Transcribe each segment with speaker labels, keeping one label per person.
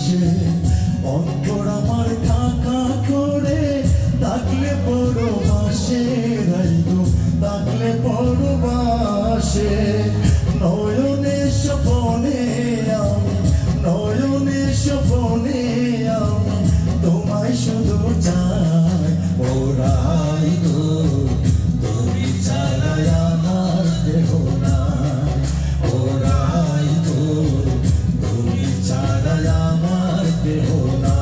Speaker 1: সে অন্তর আমার কাকা করে তাকলে পড়ো বাসে রাইগো তাকলে পড়ো বাসে নয়নে স্বপনে আমি নয়নে স্বপনে আমি তোমায় শুধু চাই ওরাই গো তুমি ছাড়া আমার দেহ নাই ওরাই গো তুমি ছাড়া আমার দেহ নাই।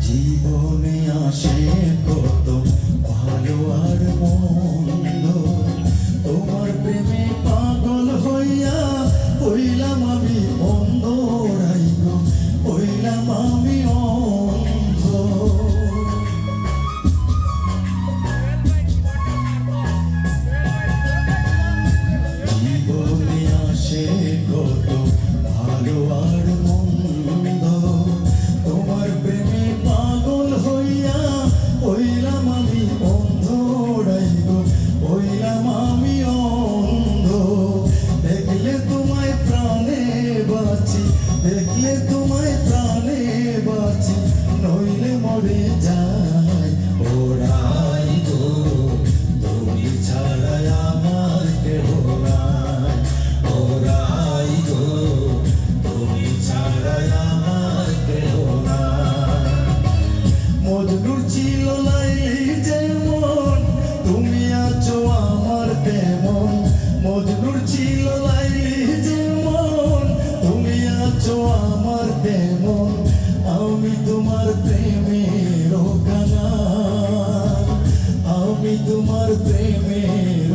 Speaker 1: জীবনে আসে কত ভালো আর মন্দ তোমার প্রেমে পাগল হইয়া হইলাম আমি অন্ধ রাইগো হইলাম আমি অন্ধ। জীবনে আসে কত ভালো আর মন্দ তোমার প্রেমে পাগল হইয়া হইলাম আমি অন্ধ রাইগো হইলাম আমি অন্ধ। দেখলে তোমায় প্রাণে বাঁচি দেখলে তোমায় প্রাণে বাঁচি নইলে মরে যাই ওরাই গো তুমি ছাড়া আমার কেহ নাই ওরাই গো তুমি ছাড়া আমার কেহ নাই। মজনুর ছিল লাইলি যেমন তুমি আছো আমার তেমন মজনুর ছিল লাইলি যেমন তুমি আছো আমার তেমন আমি তোমার প্রেমের কাঙাল আমি তোমার প্রেমের